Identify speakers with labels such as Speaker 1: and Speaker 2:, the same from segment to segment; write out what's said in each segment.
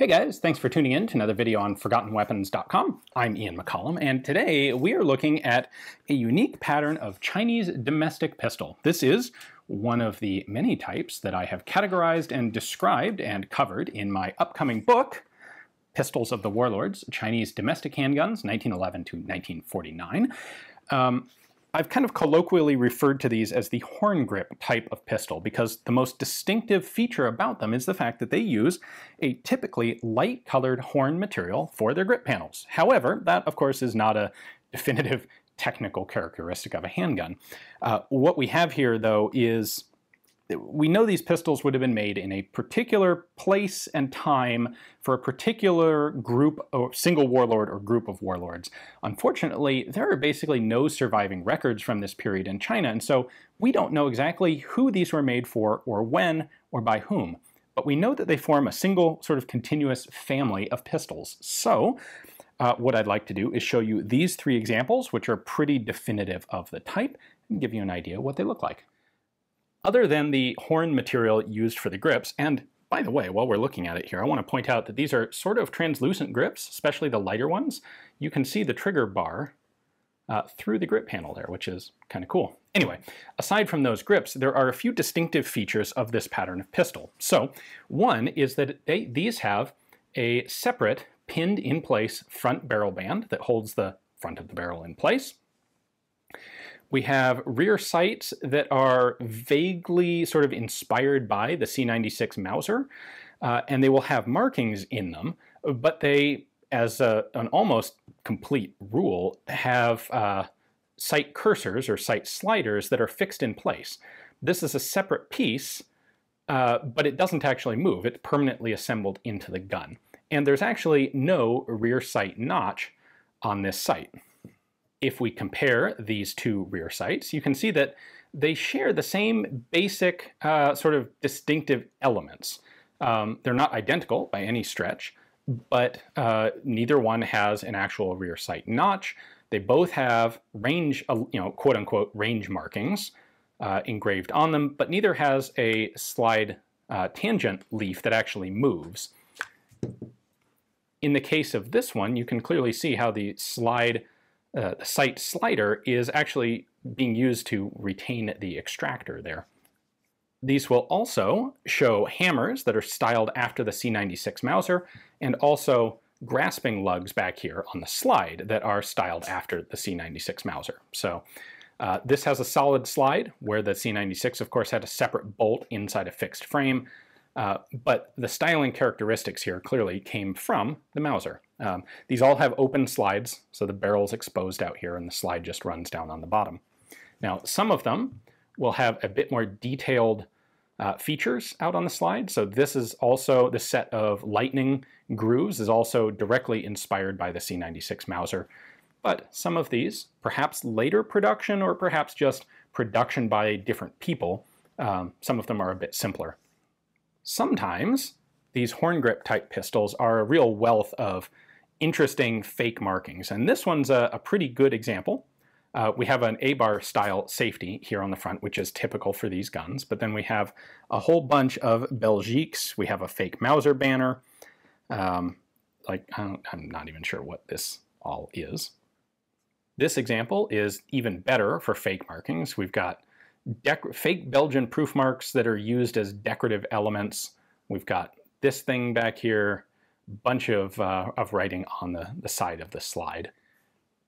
Speaker 1: Hey guys, thanks for tuning in to another video on ForgottenWeapons.com. I'm Ian McCollum, and today we are looking at a unique pattern of Chinese domestic pistol. This is one of the many types that I have categorized and described and covered in my upcoming book, Pistols of the Warlords, Chinese Domestic Handguns, 1911 to 1949. I've kind of colloquially referred to these as the horn grip type of pistol because the most distinctive feature about them is the fact that they use a typically light-colored horn material for their grip panels. However, that of course is not a definitive technical characteristic of a handgun. What we have here though is we know these pistols would have been made in a particular place and time for a particular group or single warlord or group of warlords. Unfortunately, there are basically no surviving records from this period in China, and so we don't know exactly who these were made for or when or by whom. But we know that they form a single sort of continuous family of pistols. So what I'd like to do is show you these three examples, which are pretty definitive of the type, and give you an idea what they look like. Other than the horn material used for the grips, and by the way, while we're looking at it here, I want to point out that these are sort of translucent grips, especially the lighter ones. You can see the trigger bar through the grip panel there, which is kind of cool. Anyway, aside from those grips, there are a few distinctive features of this pattern of pistol. So one is that these have a separate pinned in place front barrel band that holds the front of the barrel in place. We have rear sights that are vaguely sort of inspired by the C96 Mauser, and they will have markings in them, but they, as an almost complete rule, have sight cursors or sight sliders that are fixed in place. This is a separate piece, but it doesn't actually move. It's permanently assembled into the gun. And there's actually no rear sight notch on this sight. If we compare these two rear sights, you can see that they share the same basic sort of distinctive elements. They're not identical by any stretch, but neither one has an actual rear sight notch. They both have range, quote unquote, range markings engraved on them, but neither has a slide tangent leaf that actually moves. In the case of this one, you can clearly see how the sight slider is actually being used to retain the extractor there. These will also show hammers that are styled after the C96 Mauser, and also grasping lugs back here on the slide that are styled after the C96 Mauser. So this has a solid slide, where the C96 of course had a separate bolt inside a fixed frame, but the styling characteristics here clearly came from the Mauser. These all have open slides, so the barrel's exposed out here and the slide just runs down on the bottom. Now, some of them will have a bit more detailed features out on the slide. So this is also, the set of lightning grooves is also directly inspired by the C96 Mauser. But some of these, perhaps later production or perhaps just production by different people, some of them are a bit simpler. Sometimes these horn grip type pistols are a real wealth of interesting fake markings, and this one's a pretty good example. We have an A-bar style safety here on the front, which is typical for these guns, but then we have a whole bunch of Belgiques. We have a fake Mauser banner. I'm not even sure what this all is. This example is even better for fake markings. We've got fake Belgian proof marks that are used as decorative elements. We've got this thing back here, bunch of writing on the side of the slide.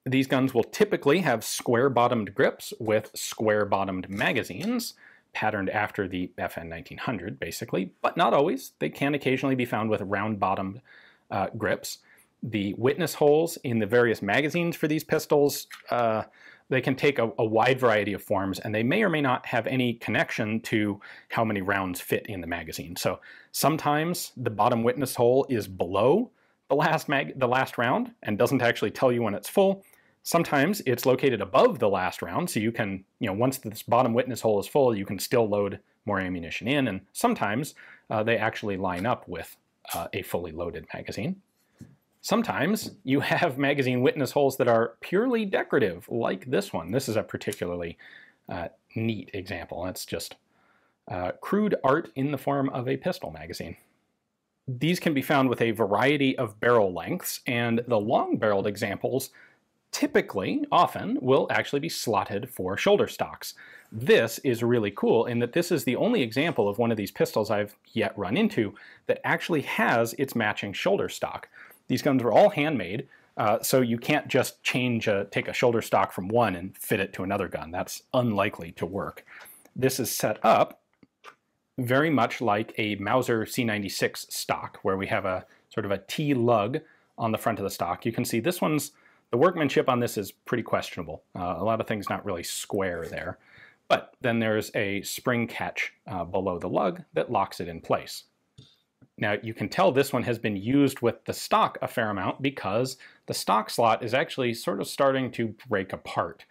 Speaker 1: These guns will typically have square-bottomed grips with square-bottomed magazines, patterned after the FN 1900, basically, but not always. They can occasionally be found with round-bottomed grips. The witness holes in the various magazines for these pistols, they can take a wide variety of forms, and they may or may not have any connection to how many rounds fit in the magazine. So sometimes the bottom witness hole is below the last round and doesn't actually tell you when it's full. Sometimes it's located above the last round, so you can, once this bottom witness hole is full, you can still load more ammunition in, and sometimes they actually line up with a fully loaded magazine. Sometimes you have magazine witness holes that are purely decorative, like this one. This is a particularly neat example. It's just crude art in the form of a pistol magazine. These can be found with a variety of barrel lengths, and the long-barreled examples typically, often, will actually be slotted for shoulder stocks. This is really cool in that this is the only example of one of these pistols I've yet run into that actually has its matching shoulder stock. These guns were all handmade, so you can't just take a shoulder stock from one and fit it to another gun. That's unlikely to work. This is set up very much like a Mauser C96 stock, where we have a sort of a T-lug on the front of the stock. You can see the workmanship on this is pretty questionable. A lot of things not really square there. But then there's a spring catch below the lug that locks it in place. Now you can tell this one has been used with the stock a fair amount because the stock slot is actually sort of starting to break apart.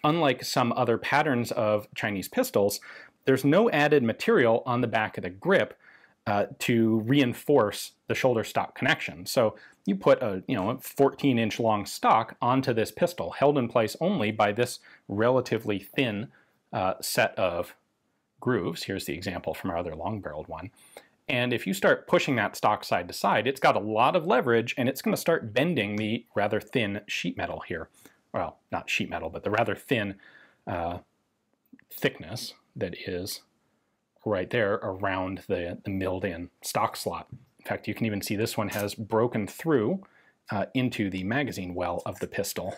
Speaker 1: Unlike some other patterns of Chinese pistols, there's no added material on the back of the grip to reinforce the shoulder stock connection. So you put a 14-inch long stock onto this pistol, held in place only by this relatively thin set of grooves. Here's the example from our other long-barreled one. And if you start pushing that stock side to side, it's got a lot of leverage, and it's going to start bending the rather thin sheet metal here. Well, not sheet metal, but the rather thin thickness that is right there around the milled-in stock slot. In fact, you can even see this one has broken through into the magazine well of the pistol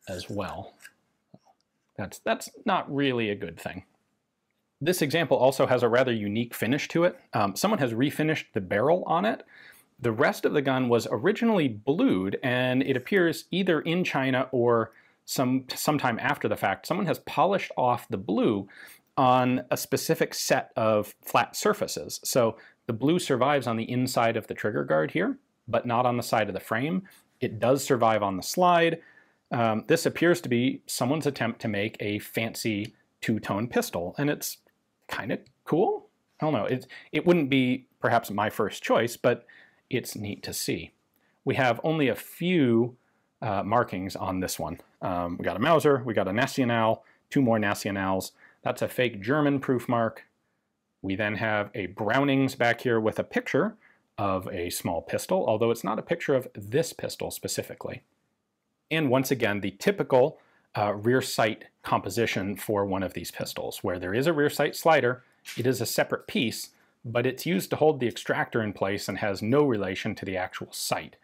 Speaker 1: as well. That's not really a good thing. This example also has a rather unique finish to it. Someone has refinished the barrel on it. The rest of the gun was originally blued, and it appears either in China or sometime after the fact, someone has polished off the blue on a specific set of flat surfaces. So the blue survives on the inside of the trigger guard here, but not on the side of the frame. It does survive on the slide. This appears to be someone's attempt to make a fancy two-tone pistol, and it's kind of cool. I don't know, it wouldn't be perhaps my first choice, but it's neat to see. We have only a few markings on this one. We got a Mauser, we got a Nacional, two more Nacionals. That's a fake German proof mark. We then have a Brownings back here with a picture of a small pistol, although it's not a picture of this pistol specifically. And once again, the typical rear sight composition for one of these pistols, where there is a rear sight slider. It is a separate piece, but it's used to hold the extractor in place and has no relation to the actual sight.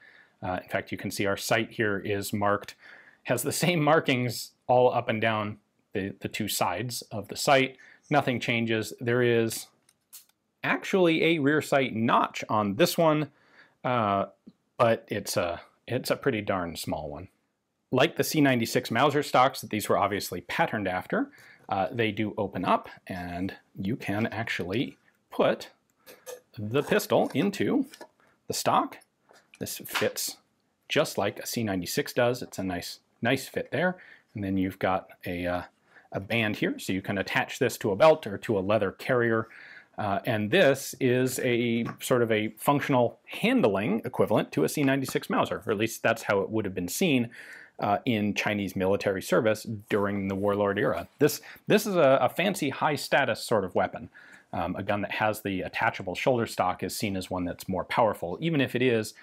Speaker 1: In fact, you can see our sight here is marked, has the same markings all up and down the two sides of the sight. Nothing changes. There is actually a rear sight notch on this one, but it's a pretty darn small one. Like the C96 Mauser stocks that these were obviously patterned after, they do open up, and you can actually put the pistol into the stock. This fits just like a C96 does. It's a nice fit there. And then you've got a band here, so you can attach this to a belt or to a leather carrier. And this is a sort of a functional handling equivalent to a C96 Mauser, or at least that's how it would have been seen in Chinese military service during the warlord era. This is a fancy high-status sort of weapon. A gun that has the attachable shoulder stock is seen as one that's more powerful, even if it is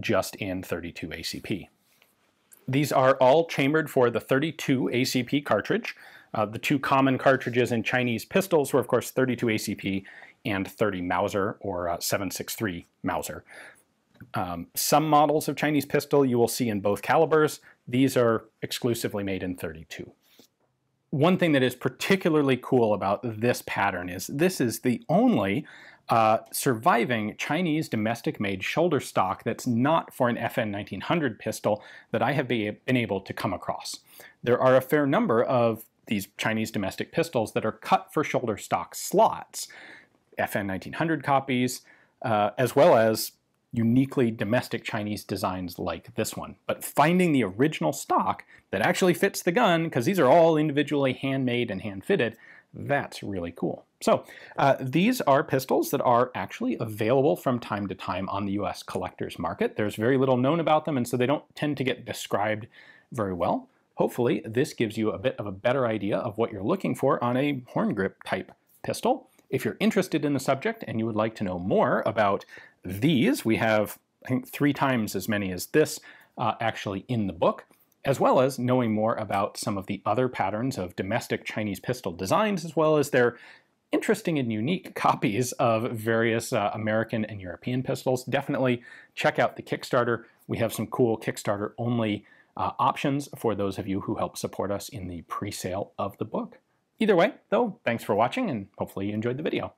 Speaker 1: just in 32 ACP. These are all chambered for the 32 ACP cartridge. The two common cartridges in Chinese pistols were, of course, 32 ACP and 30 Mauser, or 7.63 Mauser. Some models of Chinese pistol you will see in both calibers. These are exclusively made in 32. One thing that is particularly cool about this pattern is this is the only surviving Chinese domestic-made shoulder stock that's not for an FN 1900 pistol that I have been able to come across. There are a fair number of these Chinese domestic pistols that are cut for shoulder stock slots, FN 1900 copies, as well as uniquely domestic Chinese designs like this one. But finding the original stock that actually fits the gun, because these are all individually handmade and hand-fitted, that's really cool. So these are pistols that are actually available from time to time on the US collector's market. There's very little known about them, and so they don't tend to get described very well. Hopefully this gives you a bit of a better idea of what you're looking for on a horn grip type pistol. If you're interested in the subject and you would like to know more about these, we have, I think, 3 times as many as this actually in the book, as well as knowing more about some of the other patterns of domestic Chinese pistol designs, as well as their interesting and unique copies of various American and European pistols. Definitely check out the Kickstarter. We have some cool Kickstarter-only options for those of you who help support us in the pre-sale of the book. Either way, though, thanks for watching, and hopefully you enjoyed the video.